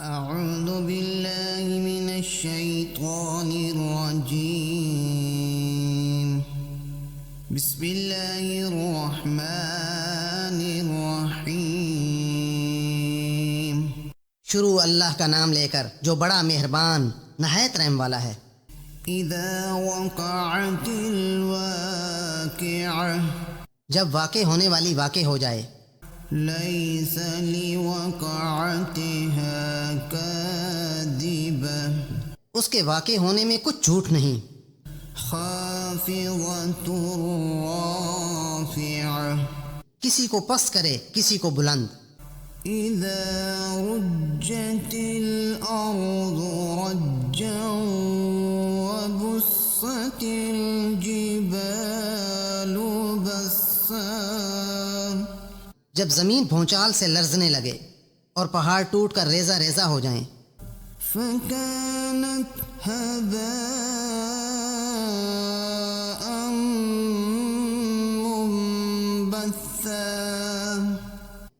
أعوذ بالله من الشيطان الرجيم بسم الله الرحمن الرحيم شروع اللہ کا نام لے کر جو بڑا مہربان نہایت رحم والا ہے۔ إذا وقعت الواقعة جب واقع ہونے والی واقع ہو جائے، ليس لوقعتها كاذبة اس کے واقع ہونے میں کچھ جھوٹ نہیں، خافضة رافعة کسی کو پست کرے کسی کو بلند۔ إذا رجت الأرض رجا وبست الجبال بسا جب زمین بھونچال سے لرزنے لگے اور پہاڑ ٹوٹ کر ریزہ ریزہ ہو جائیں، فكانت هباء منبثا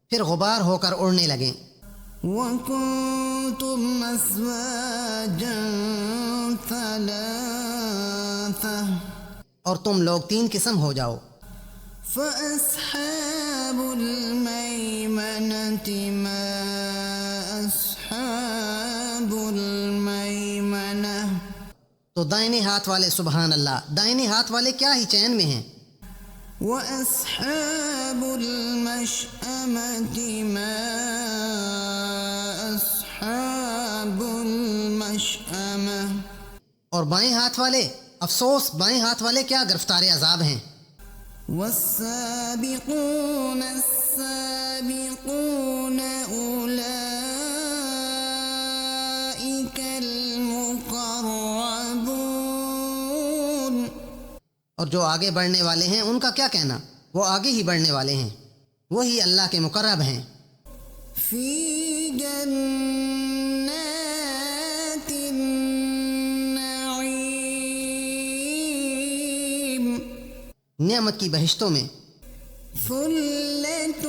پھر غبار ہو کر اڑنے لگیں، وكنتم أزواجا ثلاثة اور تم لوگ 3 قسم ہو جاؤ۔ فأصحاب الميمنة ما أصحاب الميمنة تو دائنے ہاتھ والے سبحان اللہ، دائنے ہاتھ والے کیا ہی چین میں ہیں۔ وأصحاب المشأمة ما أصحاب المشأمة اور بائیں ہاتھ والے، افسوس بائیں ہاتھ والے کیا گرفتار عذاب ہیں۔ والسابقون السابقون أولئك المقربون اور جو آگے بڑھنے والے ہیں ان کا کیا کہنا، وہ آگے ہی بڑھنے والے ہیں، وہی اللہ کے مقرب ہیں۔ في جنات النعيم نعمت کی بہشتوں میں، ثلة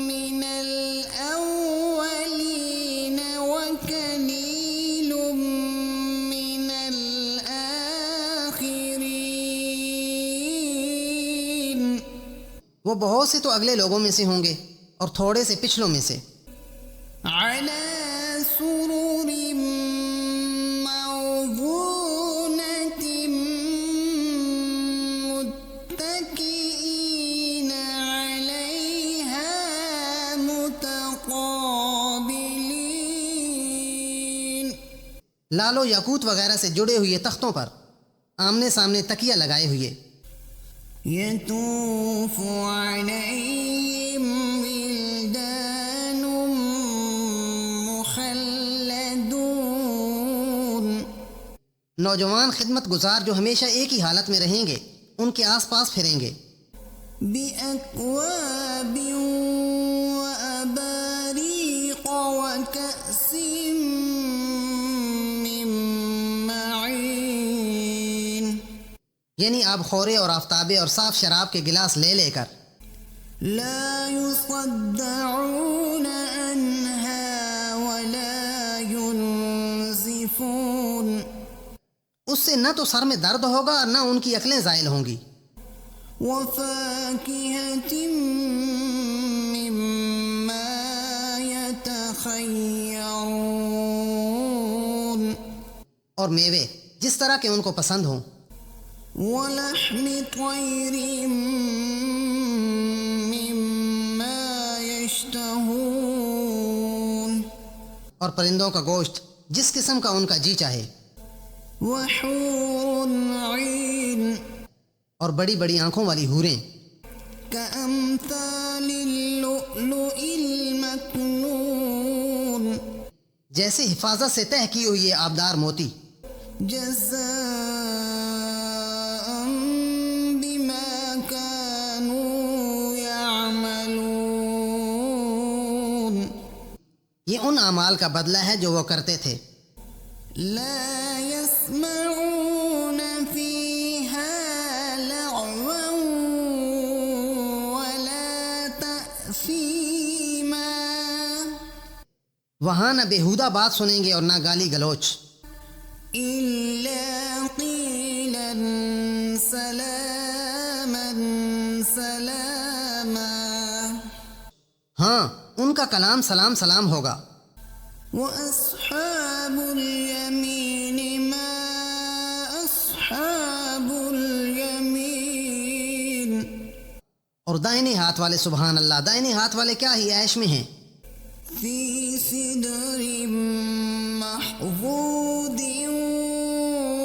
من الأولين وقليل من الآخرين وہ بہت سے تو اگلے لوگوں میں سے ہوں گے اور تھوڑے سے پچھلوں میں سے، على سرر موضونة متكئين عليها متقابلين لال و یاقوت وغیرہ سے جڑے ہوئے تختوں پر آمنے سامنے تکیہ لگائے ہوئے، يطوف عليهم ولدان مخلدون نوجوان خدمت گزار جو ہمیشہ ایک ہی حالت میں رہیں گے ان کے آس پاس پھریں گے، بأكواب وأباريق وكأس من معين یعنی آب خورے اور آفتابے اور صاف شراب کے گلاس لے لے کر، لا يصدعون عنها ولا ينزفون اس سے نہ تو سر میں درد ہوگا اور نہ ان کی عقلیں زائل ہوں گی، وفاكهة مما يتخيرون اور میوے جس طرح کے ان کو پسند ہوں، ولحم طير مما يشتهون اور پرندوں کا گوشت جس قسم کا ان کا جی چاہے، وحور عين اور بڑی بڑی آنکھوں والی حوریں كأمثال اللؤلؤ المكنون جیسے حفاظت سے تہ کی ہوئی یہ آبدار موتی، جزاء بما كانوا يعملون یہ ان اعمال کا بدلہ ہے جو وہ کرتے تھے۔ لا يسمعون فيها لغوا ولا تأثيما وہاں نہ بیہودہ بات سنیں گے اور نہ گالی گلوچ، إلا قيلا سلاما سلاما ہاں ان کا کلام سلام سلام ہوگا۔ وأصحاب اليمين ما أصحاب اليمين اور دائنے ہاتھ والے، سبحان اللہ، دائنے ہاتھ والے کیا ہی عیش میں ہیں، في سدر محفوظ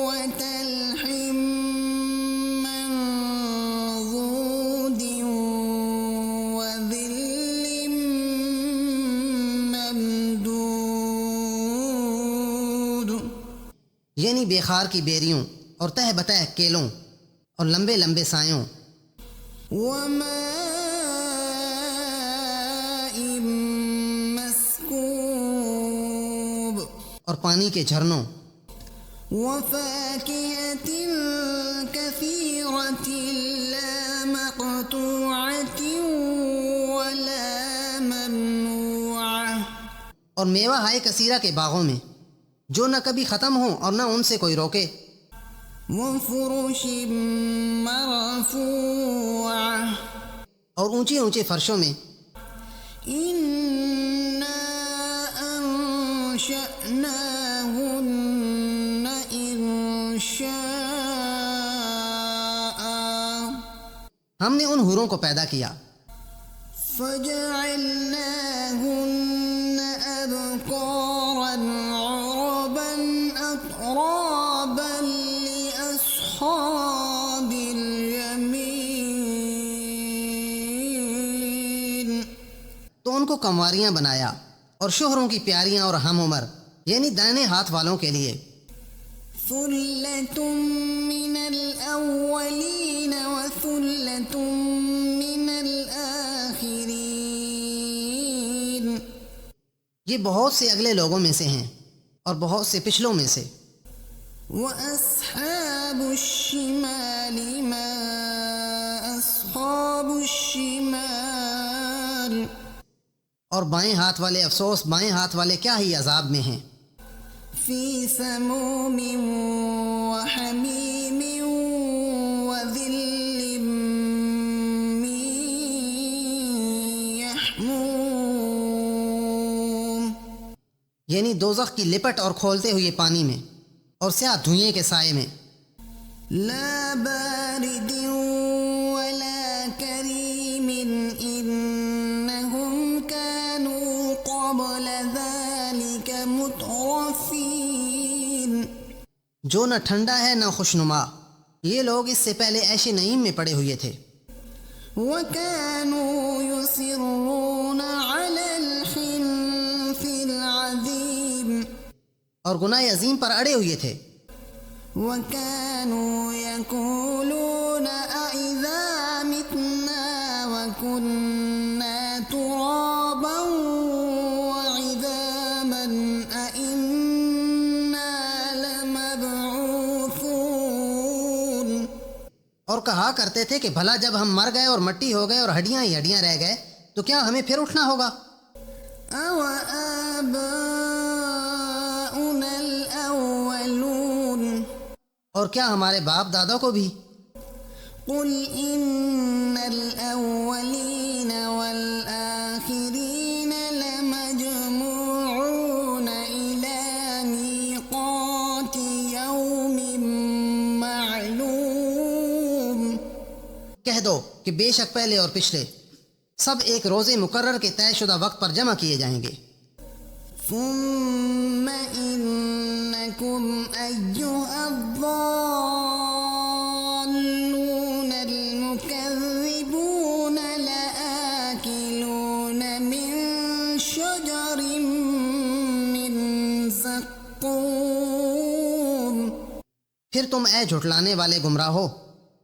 وتلح منضود وظل ممدود، یعنی بیخار کی بیریوں اور تہ بتہ کیلوں اور لمبے لمبے سایوں، وماء مسكوب اور پانی کے جھرنوں، وفاكهة كثيرة لا مقطوعة ولا ممنوعة، اور میوہ ہائے کثیرہ کے باغوں میں جو نہ کبھی ختم ہوں اور نہ ان سے کوئی روکے، وفرش مرفوعة اور اونچے اونچے فرشوں میں، إنا أنشأناهن إنشاء ہم نے ان حوروں کو پیدا کیا، فجعلناهن أبكارا عربا أترابا لأصحاب اليمين، تو ان کو کنواریاں بنایا اور شوہروں کی پیاریاں اور ہم عمر، یعنی دائنے ہاتھ والوں کے لیے، ثلة من الأولين وثلة من الآخرين، یہ بہت سے اگلے لوگوں میں سے ہیں اور بہت سے پچھلوں میں سے، وأصحاب الشمال ما أصحاب الشمال، اور بائیں ہاتھ والے، افسوس بائیں ہاتھ والے کیا ہی عذاب میں ہیں، في سموم وحميم وظل من يحموم، یعنی دوزخ کی لپٹ اور کھولتے ہوئے پانی میں اور سیاہ دھوئیں کے سائے میں، لا بارد ولا كريم إنهم كانوا قبل ذلك مترفين، جو نہ ٹھنڈا ہے نہ خوشنما، یہ لوگ اس سے پہلے عیش نعیم میں پڑے ہوئے تھے، وكانوا يصرون على الحنث العظيم، اور گناہ عظیم پر اڑے ہوئے تھے، وكانوا يقولون أإذا متنا وكنا ترابا وعظاما أإنا لمبعوثون، اور کہا کرتے تھے کہ بھلا جب ہم مر گئے اور مٹی ہو گئے اور ہڈیاں ہی ہڈیاں رہ گئے تو کیا ہمیں پھر اٹھنا ہوگا، أوآباؤنا الأولون، اور کیا ہمارے باپ دادا کو بھی، قل إن الأولين والآخرين لمجموعون إلى ميقات يوم معلوم، کہہ دو کہ بے شک پہلے اور پچھلے سب ایک روزے مقرر کے طے شدہ وقت پر جمع کیے جائیں گے، ثم إنكم أيها الضالون المكذبون لآكلون من شجر من زقوم، پھر تم اے جھٹلانے والے گمراہ ہو،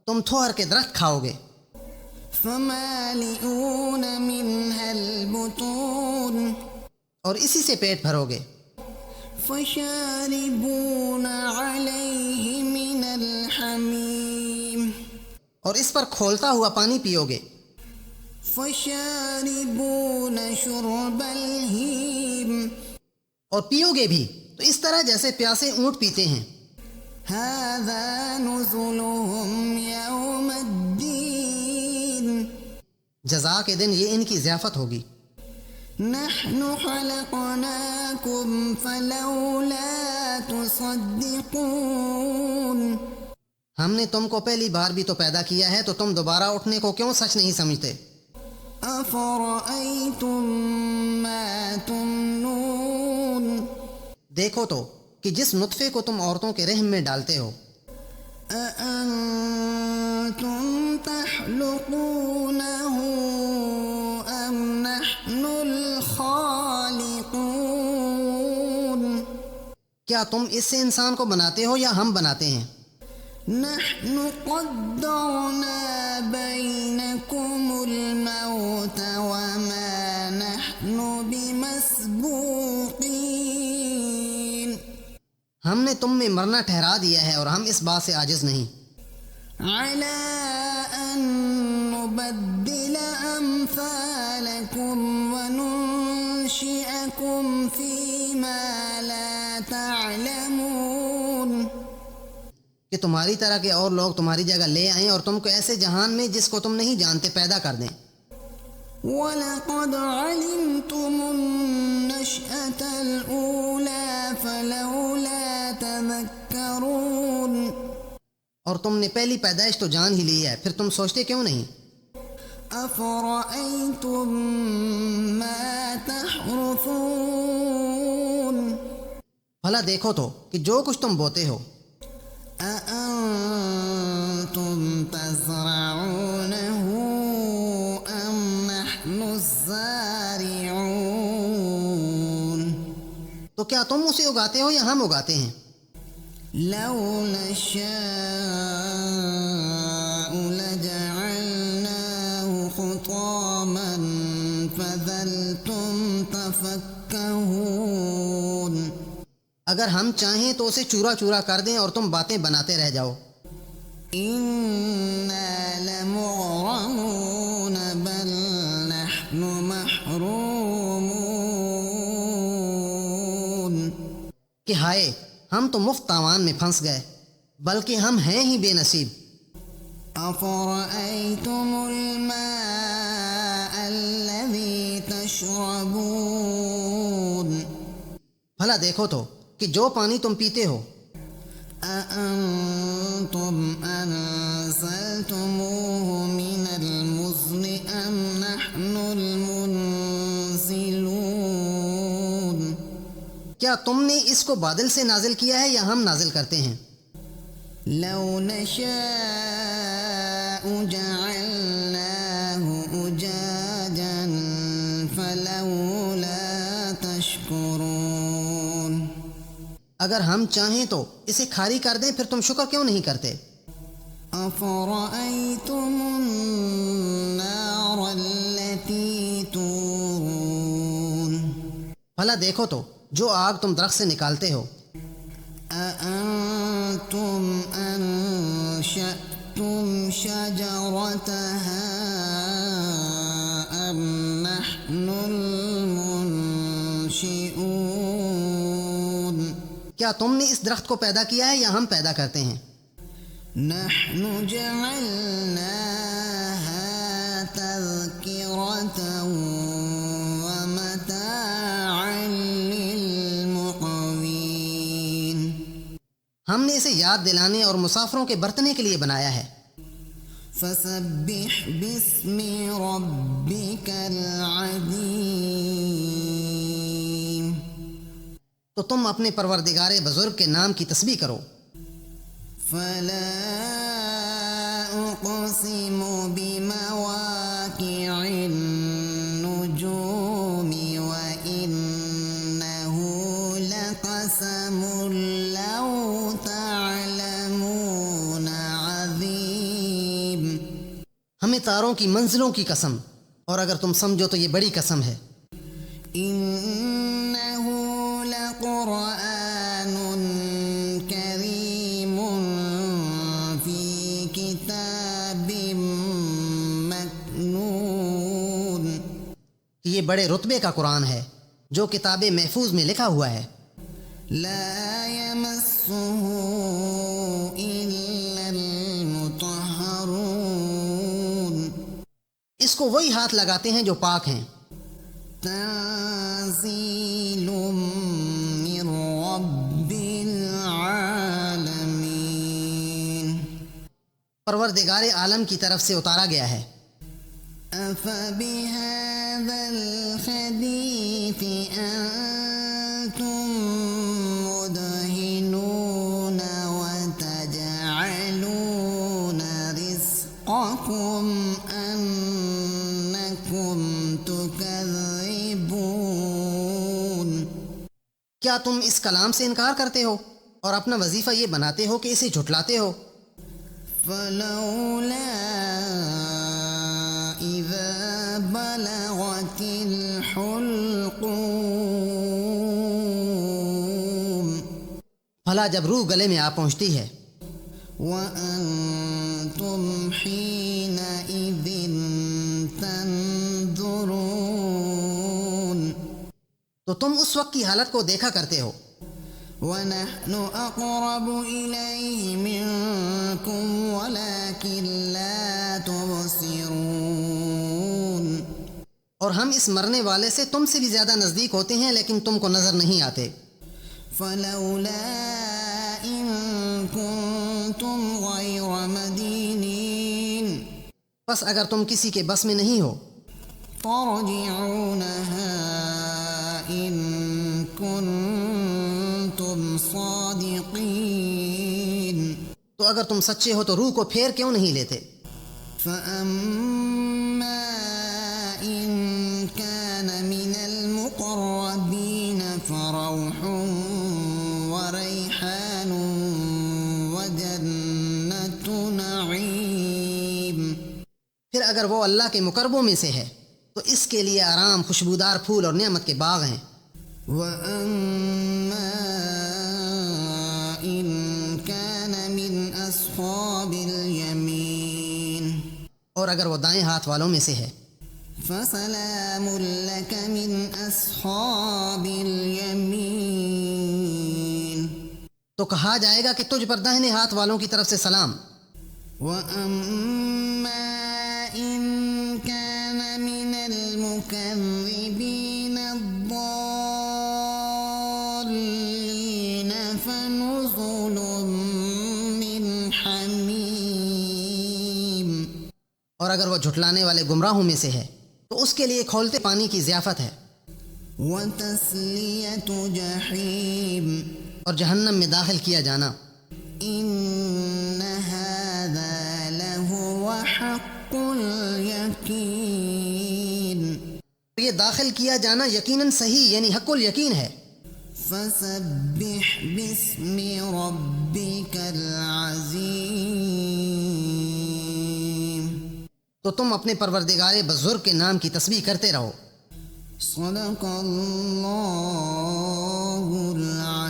تم تھوہر کے درخت کھاؤ گے، فمالئون منها البطون، اور اسی سے پیٹ بھرو گے، فشاربون عليه من الحميم، اور اس پر کھولتا ہوا پانی پیو گے، فشاربون شرب الهيم، اور پیو گے بھی تو اس طرح جیسے پیاسے اونٹ پیتے ہیں۔ هذا نزلهم يوم الدين جزا کے دن یہ ان کی ضیافت ہوگی۔ نحن خلقناكم فلولا تصدقون ہم نے تم کو پہلی بار بھی تو پیدا کیا ہے تو تم دوبارہ اٹھنے کو کیوں سچ نہیں سمجھتے؟ أفرأيتم ما تمنون دیکھو تو کہ جس نطفے کو تم عورتوں کے رحم میں ڈالتے ہو، أأنتم تخلقونه أم نحن الخالقون کیا تم اس سے انسان کو بناتے ہو یا ہم بناتے ہیں؟ نحن قدرنا بينكم الموت وما نحن بمسبوقين ہم نے تم میں مرنا ٹھہرا دیا ہے اور ہم اس بات سے عاجز نہیں، على أن نبدل أمثالكم وننشئكم فيما لا تعلمون کہ تمہاری طرح کے اور لوگ تمہاری جگہ لے آئیں اور تم کو ایسے جہان میں جس کو تم نہیں جانتے پیدا کر دیں۔ وَلَقَدْ عَلِمْتُمُ النَّشْأَةَ الْأُولَى فَلَوْلَا تَذَكَّرُونَ اور تم نے پہلی پیدائش تو جان ہی لی ہے، پھر تم سوچتے کیوں نہیں؟ أَفَرَأَيْتُم مَّا تَحْرُثُونَ بھلا دیکھو تو کہ جو کچھ تم بوتے ہو، أَأَنتُمْ تَزْرَعُونَهُ أَمْ نَحْنُ الزَّارِعُونَ تو کیا تم اسے اگاتے ہو یا ہم اگاتے ہیں؟ لَوْ نَشَاءُ لَجَعَلْنَاهُ حُطَامًا فَظَلْتُمْ تَفَكَّهُونَ اگر ہم چاہیں تو اسے چورا چورا کر دیں اور تم باتیں بناتے رہ جاؤ۔ إِنَّا لَمُغْرَمُونَ بَلْ نَحْنُ مَحْرُومُونَ کہ ہائے ہم تو مفت تاوان میں پھنس گئے، بلکہ ہم ہیں ہی بے نصیب۔ أَفَرَأَيْتُمُ الْمَاءَ الَّذِي تَشْرَبُونَ بھلا دیکھو تو کہ جو پانی تم پیتے ہو، أَأَنتُمْ أَنزَلْتُمُوهُ مِنَ الْمُزْنِ أَمْ نَحْنُ الْمُنزِلُونَ کیا تم نے اس کو بادل سے نازل کیا ہے یا ہم نازل کرتے ہیں؟ لَوْ نَشَاءُ جَعَلْنَاهُ أُجَاجًا فَلَوْلَا تَشْكُرُونَ اگر ہم چاہیں تو اسے کھاری کر دیں، پھر تم شکر کیوں نہیں کرتے؟ أَفَرَأَيْتُمُ النَّارَ الَّتِي تُورُونَ بھلا دیکھو تو جو آگ تم درخت سے نکالتے ہو، أَأَنتُمْ أَنشَأْتُمْ شَجَرَتَهَا أَمْ نَحْنُ الْمُنشِئُونَ کیا تم نے اس درخت کو پیدا کیا ہے یا ہم پیدا کرتے ہیں؟ نحن جعلناها تذكرة ومتاعا للمقوين ہم نے اسے یاد دلانے اور مسافروں کے برتنے کے لیے بنایا ہے۔ فسبح باسم ربك العظيم تو تم اپنے پروردگار بزرگ کے نام کی تسبیح کرو۔ فلا أقسم بمواقع النجوم وإنه لقسم لو تعلمون عظيم ہمیں تاروں کی منزلوں کی قسم، اور اگر تم سمجھو تو یہ بڑی قسم ہے۔ إنه لقرآن كريم في كتاب مكنون کہ یہ بڑے رتبے کا قرآن ہے جو کتاب محفوظ میں لکھا ہوا ہے. لا يمسه إلا المطهرون اس کو وہی ہاتھ لگاتے ہیں جو پاک ہیں. تنزيل من رب العالمين پروردگار عالم کی طرف سے اتارا گیا ہے. أفبهذا الحديث أنتم مدهنون وتجعلون رزقكم أنكم تكذبون کیا تم اس کلام سے انکار کرتے ہو اور اپنا وظیفہ یہ بناتے ہو کہ اسے جھٹلاتے ہو؟ فلولا إذا بلغت الحلقوم بھلا جب روح گلے میں آ پہنچتی ہے. وأنتم حينئذ تنظرون تو تم اس وقت کی حالت کو دیکھا کرتے ہو. ونحن أقرب إليه منكم ولكن لا تبصرون اور ہم اس مرنے والے سے تم سے بھی زیادہ نزدیک ہوتے ہیں لیکن تم کو نظر نہیں آتے. فلولا إن كنتم غير مدينين بس اگر تم کسی کے بس میں نہیں ہو ترجعونها إن كنتم صادقين تو اگر تم سچے ہو تو روح کو پھیر کیوں نہیں لیتے؟ فأما إن كان من المقربين فروح وريحان وجنة نعيم پھر اگر وہ اللہ کے مقربوں میں سے ہے تو اس کے لیے آرام، خوشبودار پھول اور نعمت کے باغ ہیں. وأما إن كان من أصحاب اليمين اور اگر وہ دائیں ہاتھ والوں میں سے ہے فسلام لك من أصحاب اليمين تو کہا جائے گا کہ تجھ پر داہنے ہاتھ والوں کی طرف سے سلام. وأما إن كان من المكذبين الضالين فنزل من حميم اور اگر وہ جھٹلانے والے گمراہوں میں سے ہے تو اس کے لیے کھولتے پانی کی ضیافت ہے. وتسلية جحيم اور جہنم میں داخل کیا جانا. إن هذا لهو حق اليقين یہ داخل کیا جانا یقیناً صحیح یعنی حق الیقین ہے. فسبح باسم ربك العظيم تو تم اپنے پروردگار بزرگ کے نام کی تسبیح کرتے رہو. صدق اللہ العظیم.